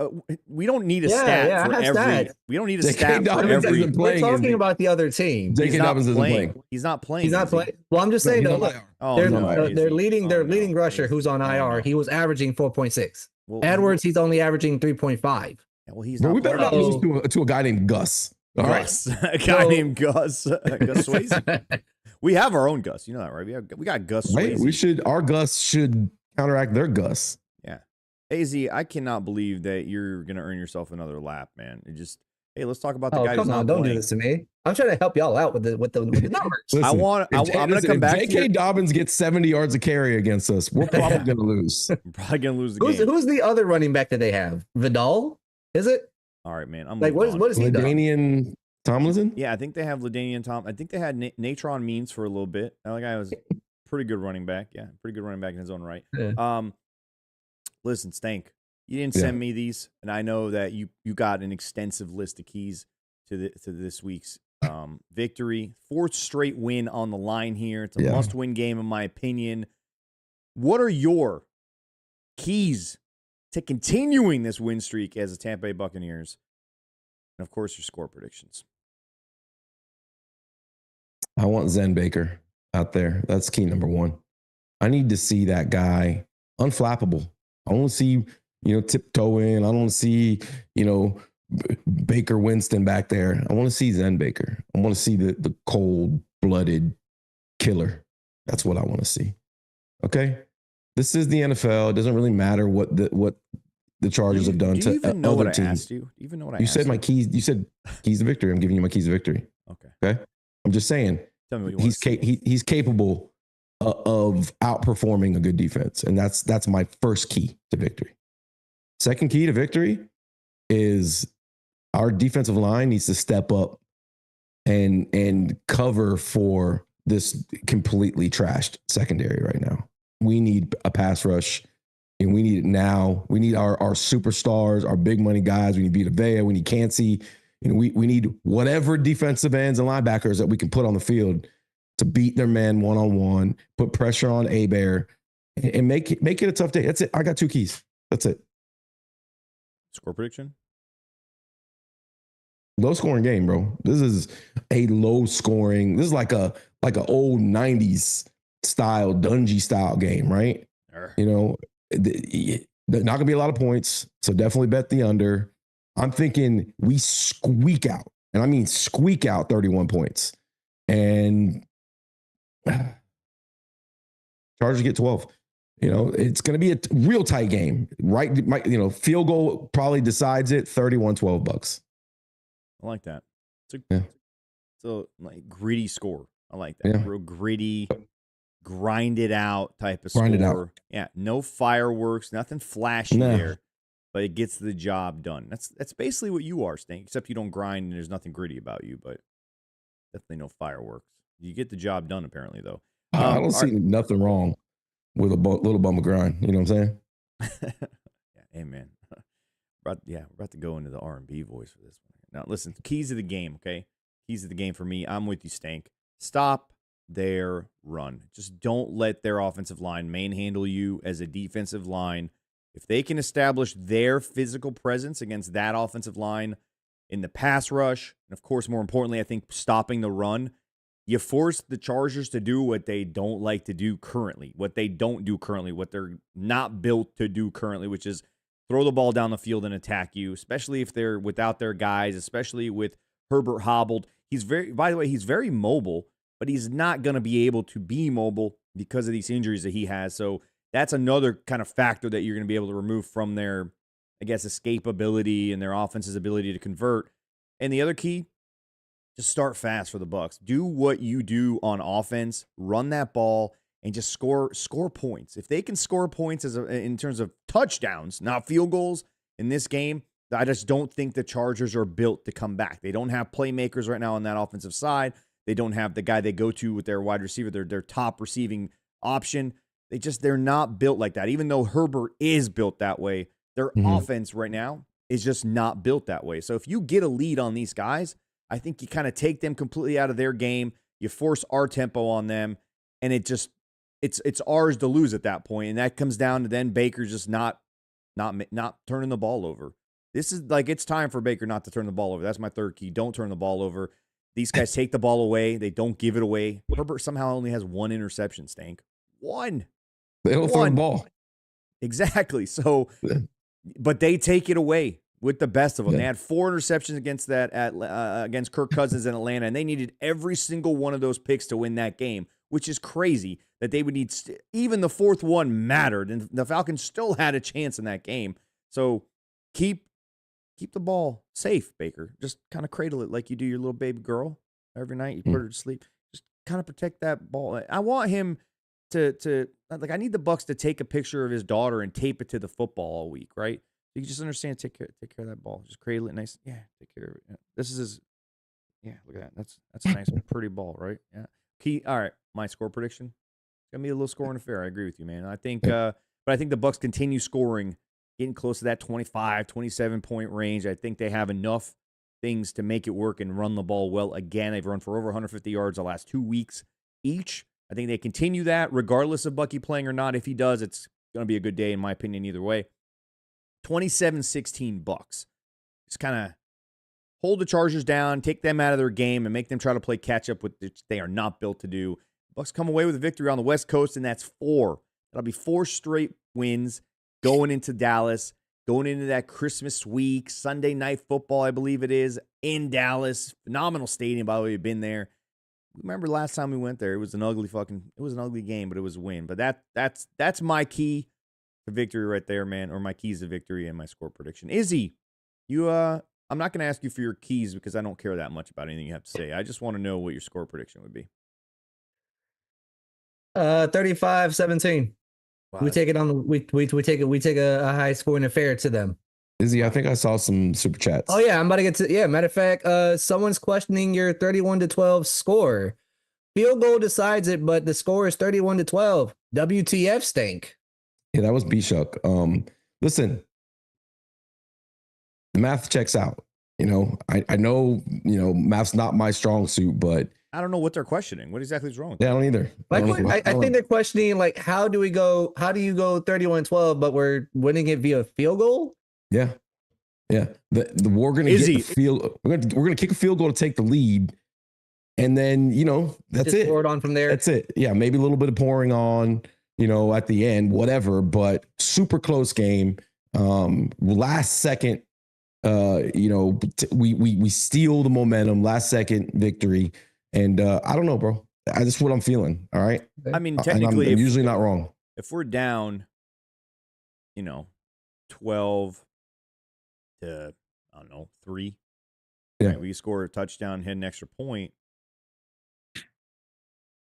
We don't need a stat for every. Stats. We don't need a J.K. stat for Dobbins every. We're talking about the other team. J.K. Dobbins isn't playing. He's not playing. He's not playing. Well, I'm just saying though. Their leading rusher who's on IR. He was averaging 4.6. Well, Edwards, he's only averaging 3.5. Well, he's not. We better not lose to a guy named Gus. All Gus, right. A guy named Gus. Gus Swayze. We have our own Gus. You know that, right? We got Gus Swayze. Right? Our Gus should counteract their Gus. Yeah. AZ, I cannot believe that you're going to earn yourself another lap, man. Hey, let's talk about the guy who's not don't playing. do this to me. I'm trying to help y'all out with the numbers. Listen, I'm going to come back. J.K. Dobbins gets 70 yards of carry against us. We're probably going to lose. We're probably going to lose the game. Who's the other running back that they have? Vidal? Is it? All right, man. What is he done? LaDainian Tomlinson? Yeah, I think they have LaDainian Tom. I think they had Natron Means for a little bit. That guy was pretty good running back. Yeah, pretty good running back in his own right. Yeah. Listen, Stank, you didn't send me these, and I know that you got an extensive list of keys to this week's victory. 4th straight win on the line here. It's a must-win game, in my opinion. What are your keys to continuing this win streak as the Tampa Bay Buccaneers? And, of course, your score predictions. I want Zen Baker out there. That's key number one. I need to see that guy unflappable. I want to see, tiptoeing. I don't want to see, Baker Winston back there. I want to see Zen Baker. I want to see the cold-blooded killer. That's what I want to see. Okay? This is the NFL. It doesn't really matter what the Chargers have done to even know other what teams. I asked you? Do you even know what I You asked said my keys. You said keys to victory. I'm giving you my keys to victory. Okay. I'm just saying. Tell me what you want to see. He's capable of outperforming a good defense, and that's my first key to victory. Second key to victory is our defensive line needs to step up and cover for this completely trashed secondary right now. We need a pass rush, and we need it now. We need our superstars, our big money guys. We need Vita Vea. We need Cansey. We need whatever defensive ends and linebackers that we can put on the field to beat their man one-on-one, put pressure on Bear, and make it a tough day. That's it. I got 2 keys. That's it. Score prediction? Low scoring game, bro. This is a low scoring. This is like a old 90s style, Dungy style game, right? There's not gonna be a lot of points, so definitely bet the under. I'm thinking we squeak out, and I mean squeak out 31 points, and Chargers get 12. It's going to be a real tight game, right? Field goal probably decides it. 31-12 Bucs. I like that. It's a like gritty score. I like that. Yeah. Real gritty, grind it out type of score. Grind it out. Yeah, no fireworks, nothing flashy there, but it gets the job done. That's basically what you are, Stank, except you don't grind and there's nothing gritty about you, but definitely no fireworks. You get the job done, apparently, though. I don't see nothing wrong with a little bum of grind. You know what I'm saying? Yeah, amen. We're about to go into the R&B voice for this one. Now, listen, keys of the game, okay? Keys of the game for me. I'm with you, Stank. Stop their run. Just don't let their offensive line manhandle you as a defensive line. If they can establish their physical presence against that offensive line in the pass rush, and of course, more importantly, I think stopping the run, you force the Chargers to do what they don't like to do currently, what they don't do currently, what they're not built to do currently, which is throw the ball down the field and attack you, especially if they're without their guys, especially with Herbert hobbled. By the way, he's very mobile, but he's not going to be able to be mobile because of these injuries that he has. So that's another kind of factor that you're going to be able to remove from their, I guess, escapability and their offense's ability to convert. And the other key, just start fast for the Bucs. Do what you do on offense, run that ball, and just score points. If they can score points in terms of touchdowns, not field goals in this game, I just don't think the Chargers are built to come back. They don't have playmakers right now on that offensive side. They don't have the guy they go to with their wide receiver, their top receiving option. They're not built like that. Even though Herbert is built that way, their offense right now is just not built that way. So if you get a lead on these guys, I think you kind of take them completely out of their game. You force our tempo on them, and it's ours to lose at that point. And that comes down to then Baker just not turning the ball over. This is like, it's time for Baker not to turn the ball over. That's my third key. Don't turn the ball over. These guys take the ball away. They don't give it away. Herbert somehow only has 1 interception, Stank. 1. They don't throw the ball. Exactly. So, but they take it away with the best of them. They had 4 interceptions against Kirk Cousins in Atlanta, and they needed every single one of those picks to win that game, which is crazy that they would need. Even the 4th one mattered, and the Falcons still had a chance in that game. So keep the ball safe, Baker. Just kind of cradle it like you do your little baby girl every night. You put her to sleep. Just kind of protect that ball. I want him to I need the Bucs to take a picture of his daughter and tape it to the football all week, right? You just understand, take care of that ball. Just cradle it nice. Yeah, take care of it. Yeah. This is his. Yeah, look at that. That's a nice, pretty ball, right? Yeah. Key. All right, my score prediction. It's gonna be a little scoring affair. I agree with you, man. I think, but I think the Bucs continue scoring, getting close to that 25, 27 point range. I think they have enough things to make it work and run the ball well again. They've run for over 150 yards the last 2 weeks each. I think they continue that regardless of Bucky playing or not. If he does, it's gonna be a good day in my opinion either way. 27-16 Bucs. Just kind of hold the Chargers down, take them out of their game, and make them try to play catch up, which they are not built to do. Bucs come away with a victory on the West Coast, and that's 4. That'll be 4 straight wins going into Dallas, going into that Christmas week, Sunday Night Football, I believe it is, in Dallas. Phenomenal stadium, by the way. We've been there. Remember last time we went there, it was an ugly game, but it was a win. But that's my key to victory right there, man, or my keys to victory and my score prediction. Izzy, I'm not going to ask you for your keys because I don't care that much about anything you have to say. I just want to know what your score prediction would be. 35-17. Wow. We take it on the we take a high scoring affair to them. Izzy, I think I saw some super chats. Oh yeah, I'm about to get to matter of fact, someone's questioning your 31-12 score. Field goal decides it, but the score is 31-12. WTF, Stank. Yeah, that was B-Shuck. Listen, the math checks out. I know, math's not my strong suit, but I don't know what they're questioning. What exactly is wrong with I don't either. I think they're questioning, like, how do you go 31-12, but we're winning it via field goal? Yeah. We're gonna get the field. We're gonna kick a field goal to take the lead, and then that's just it. pour it on from there. That's it. Yeah, maybe a little bit of pouring on, at the end, whatever. But super close game. Last second, we steal the momentum. Last second victory, and I don't know, bro. That's what I'm feeling. All right. I mean, technically, I'm usually not wrong. If we're down, 12 to, I don't know, 3. Yeah. Right, we score a touchdown, hit an extra point.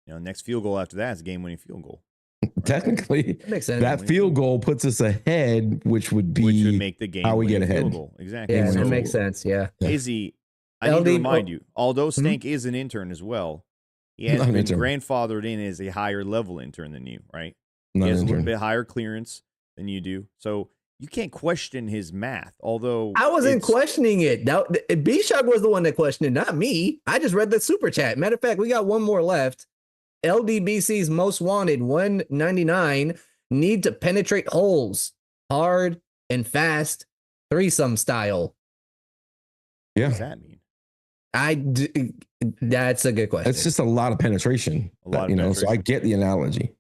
Next field goal after that is a game-winning field goal. Right? Technically, that makes sense. That field goal puts us ahead, which would make the game how we get ahead. Goal. Exactly. Yeah, So, that makes sense. Yeah. Izzy, I need to remind you, although Stank is an intern as well, he has been grandfathered in as a higher level intern than you, right? He has a little bit higher clearance than you do. So you can't question his math, although I wasn't questioning it. B-Shock was the one that questioned it, not me. I just read the super chat. Matter of fact, we got one more left. LDBC's most wanted, 199, need to penetrate holes hard and fast, threesome style. Yeah. What does that mean? That's a good question. It's just a lot of penetration. So I get the analogy.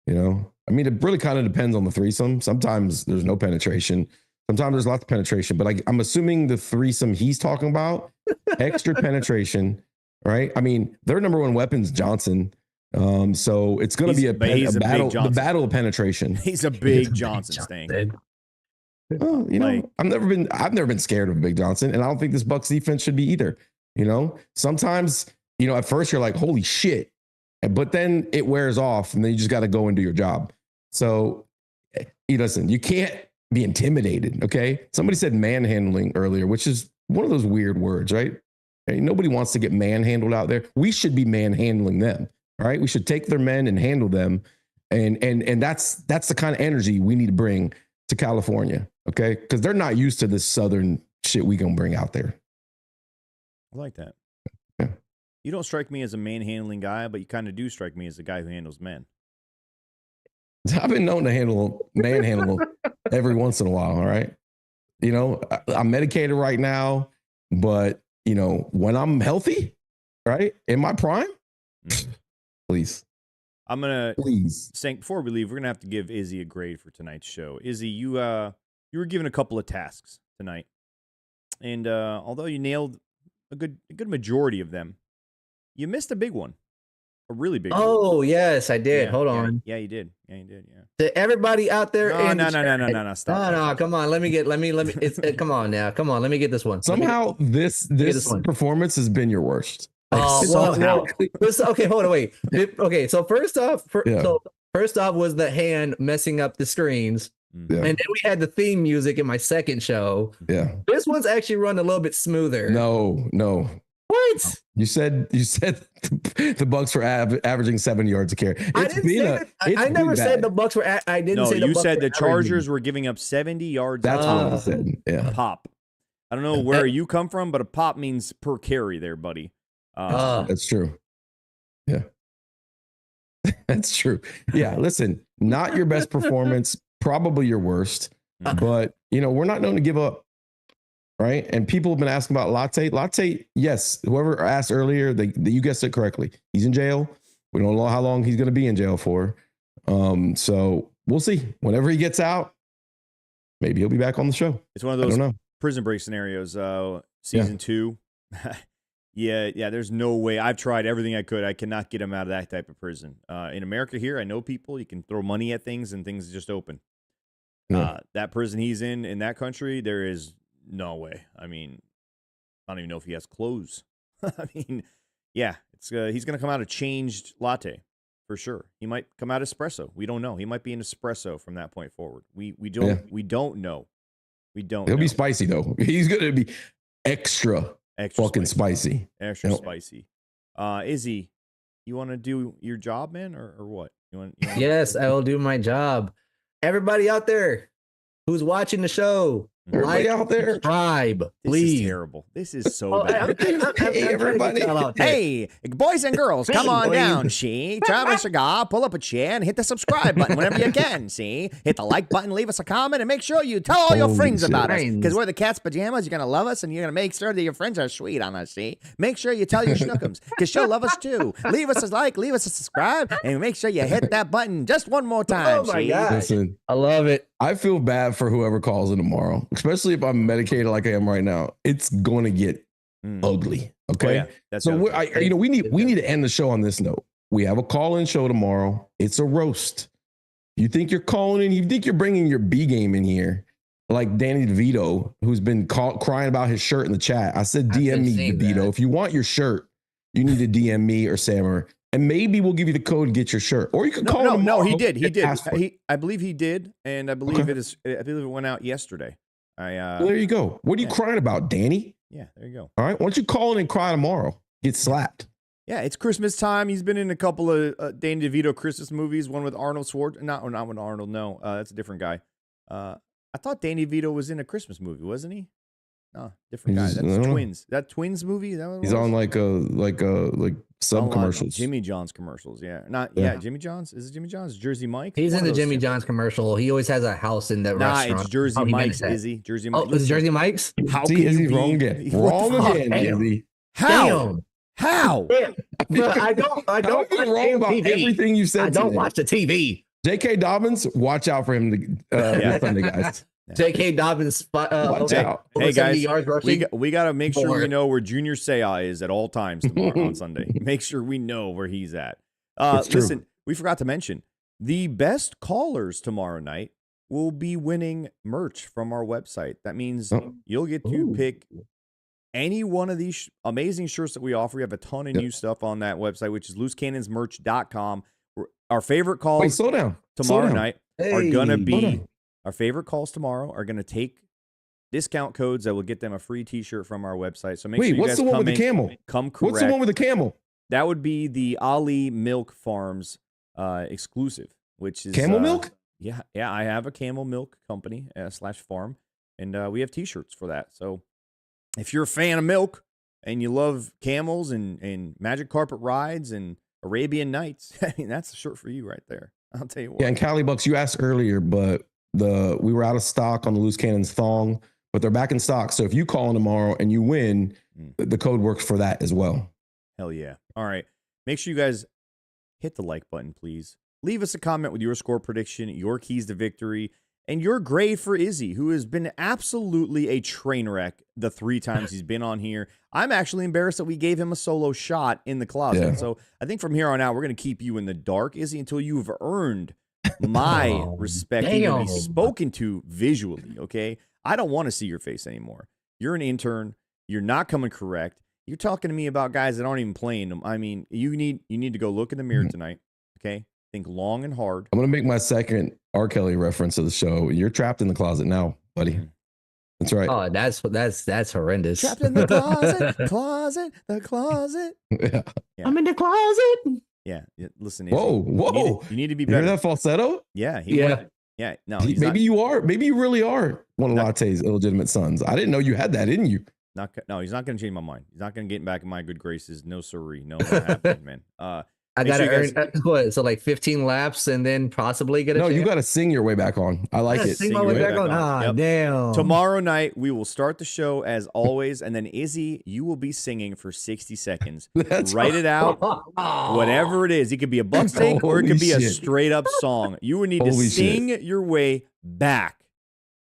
I mean, it really kind of depends on the threesome. Sometimes there's no penetration. Sometimes there's lots of penetration. But I'm assuming the threesome he's talking about, extra penetration, right? I mean, their number one weapon's Johnson. So it's going to be a battle, the battle of penetration. He's a big Johnson Stank. Well, I've never been scared of Big Johnson, and I don't think this Bucs defense should be either. Sometimes, at first you're like, holy shit, but then it wears off, and then you just got to go and do your job. So, listen, you can't be intimidated. Okay, somebody said manhandling earlier, which is one of those weird words, right? Nobody wants to get manhandled out there. We should be manhandling them, right? We should take their men and handle them, and that's the kind of energy we need to bring to California, okay? Because they're not used to this southern shit we gonna bring out there. I like that. Yeah. You don't strike me as a manhandling guy, but you kind of do strike me as a guy who handles men. I've been known to manhandle every once in a while, all right? I'm medicated right now, but, when I'm healthy, right, in my prime, please. I'm going to, Stank, before we leave, we're going to have to give Izzy a grade for tonight's show. Izzy, you were given a couple of tasks tonight. And although you nailed a good majority of them, you missed a big one. A really big one. Oh, yes, I did. Yeah, Hold on. Yeah, you did. Yeah. To everybody out there. No, stop. No, come on. Let me come on now. Come on. Let me get this one. Somehow this performance has been your worst. Okay, hold on, wait. Okay, so first off was the hand messing up the screens. Yeah. And then we had the theme music in my second show. Yeah. This one's actually run a little bit smoother. No. What? You said the Bucs were averaging 7 yards a carry. I never said the Bucs were. I didn't say the Bucs. You said the Chargers averaging. were giving up 70 yards. That's what I said. Yeah. Pop. I don't know where you come from, but a pop means per carry there, buddy. That's true. Yeah. That's true. Yeah. Listen, not your best performance, probably your worst, but we're not known to give up. right? And people have been asking about Latte. Latte, yes. Whoever asked earlier, you guessed it correctly. He's in jail. We don't know how long he's going to be in jail for. So we'll see. Whenever he gets out, maybe he'll be back on the show. It's one of those prison break scenarios. Season 2. Yeah, there's no way. I've tried everything I could. I cannot get him out of that type of prison. In America here, I know people. You can throw money at things and things just open. Yeah. That prison he's in that country, there is no way. I mean, I don't even know if he has clothes. I mean, yeah, it's he's going to come out a changed latte for sure. He might come out espresso. We don't know. He might be an espresso from that point forward. We don't know. We don't. He'll be spicy though. He's going to be extra fucking spicy. Extra spicy. Izzy, you want to do your job, man, or what? You want Yes, I will do my job. Everybody out there who's watching the show, everybody out there, subscribe, please. This is terrible. This is so bad. Hey, everybody. Hey, boys and girls, come on down, see? Grab a cigar, pull up a chair, and hit the subscribe button whenever you can, see? Hit the like button, leave us a comment, and make sure you tell all your friends about us. Because we're the Cat's Pajamas. You're going to love us, and you're going to make sure that your friends are sweet on us, see? Make sure you tell your schnookums, because she'll love us too. Leave us a like, leave us a subscribe, and make sure you hit that button just one more time, oh my see? God. Listen, I love it. I feel bad for whoever calls in tomorrow, especially if I'm medicated like I am right now. It's going to get ugly. Okay. Oh, yeah. That's so we need to end the show on this note. We have a call-in show tomorrow. It's a roast. You think you're calling in? You think you're bringing your B game in here? Like Danny DeVito, who's been crying about his shirt in the chat. I said, DM me, DeVito. If you want your shirt, you need to DM me or Sammer. And maybe we'll give you the code to get your shirt, or you can call him. No, he did. I believe he did, and I believe it went out yesterday. Well, there you go. What are you crying about, Danny? Yeah, there you go. All right, why don't you call in and cry tomorrow? Get slapped. Yeah, it's Christmas time. He's been in a couple of Danny DeVito Christmas movies. One with Arnold Schwarzenegger. Not with Arnold. No, that's a different guy. I thought Danny DeVito was in a Christmas movie, wasn't he? No, different guy. That's Twins. That Twins movie. He's on like sub commercials. Jimmy John's commercials. Yeah, Jimmy John's. Is it Jimmy John's? Jersey Mike. He's in the Jimmy John's commercial. He always has a house in that restaurant. It's Jersey Mike's. Izzy. Jersey Mike's. Oh, it's Jersey Mike's. How See, can Izzy you be wrong again? Wrong again, Izzy. How? How? I don't watch wrong about TV. everything you said. I don't watch the TV. J.K. Dobbins, watch out for him this Sunday, guys. J.K. Dobbins, watch out. Hey guys, yards we got to make sure we know where Junior Seau is at all times tomorrow on Sunday. Make sure we know where he's at. Listen, we forgot to mention the best callers tomorrow night will be winning merch from our website. That means you'll get to pick any one of these amazing shirts that we offer. We have a ton of new stuff on that website, which is loosecannonsmerch.com. Our favorite calls tomorrow night are going to be... Our favorite calls tomorrow are going to take discount codes that will get them a free T-shirt from our website. So make sure you what's guys the one with the camel? Come correct. What's the one with the camel? That would be the Ali Milk Farms exclusive, which is camel milk. Yeah. I have a camel milk company / farm, and we have T-shirts for that. So if you're a fan of milk and you love camels and magic carpet rides and Arabian Nights, I mean that's the shirt for you right there. I'll tell you what. Yeah, and Cali Bucks, you asked earlier, but we were out of stock on the Loose Cannons thong, but they're back in stock. So if you call in tomorrow and you win, the code works for that as well. Hell yeah. All right. Make sure you guys hit the like button, please. Leave us a comment with your score prediction, your keys to victory, and your grade for Izzy, who has been absolutely a train wreck the 3 times he's been on here. I'm actually embarrassed that we gave him a solo shot in the closet. Yeah. So I think from here on out, we're going to keep you in the dark, Izzy, until you've earned my respect to be spoken to visually, okay? I don't want to see your face anymore. You're an intern. You're not coming correct. You're talking to me about guys that aren't even playing them. I mean, you need to go look in the mirror tonight, okay? Think long and hard. I'm going to make my second R. Kelly reference of the show. You're trapped in the closet now, buddy. That's right. Oh, that's horrendous. Trapped in the closet, the closet. Yeah. I'm in the closet. Yeah. Listen, Izzy, whoa. You need to be You better. hear that falsetto? Yeah. No, maybe you are. Maybe you really are one of Latte's illegitimate sons. I didn't know you had that, didn't you? No, he's not going to change my mind. He's not going to get back in my good graces. No, sirree. No, not happening, man. I Make gotta sure you earn what? So like 15 laps and then possibly get a No, you chance? got to sing your way back on. I like gotta it. sing my your way way back back on. on. Ah, Yep. damn. Tomorrow night, we will start the show as always, and then Izzy, you will be singing for 60 seconds. That's Write it out, whatever it is. It could be a Bucs take or it could be a Holy shit. straight up song. You would need to Holy sing your way back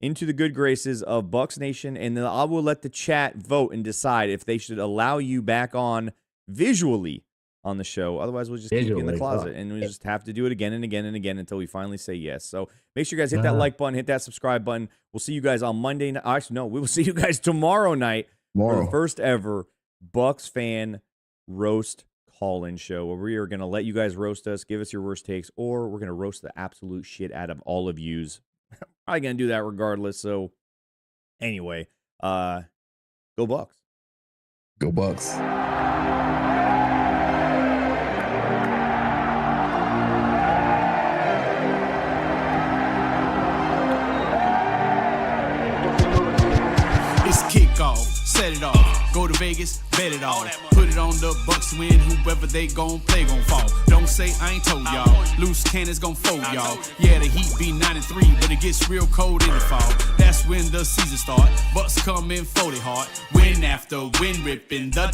into the good graces of Bucs Nation, and then I will let the chat vote and decide if they should allow you back on visually on the show. Otherwise, we'll just keep you in the Visually, closet, and we just have to do it again and again and again until we finally say yes. So make sure you guys hit that like button, hit that subscribe button. We'll see you guys on Monday night. Actually, no, we will see you guys tomorrow night for the first ever Bucs fan roast call-in show, where we are going to let you guys roast us, give us your worst takes, or we're going to roast the absolute shit out of all of yous. Probably going to do that regardless. So anyway, go Bucs. Go Bucks. It's kickoff, set it off. Go to Vegas, bet it all. Put it on the Bucs to win. Whoever they gon' play gon' fall. Don't say I ain't told y'all. Loose cannons gon' fold y'all. Yeah, the Heat be 9-3, but it gets real cold in the fall. That's when the season start. Bucs come in 40 hard. Win after win, ripping the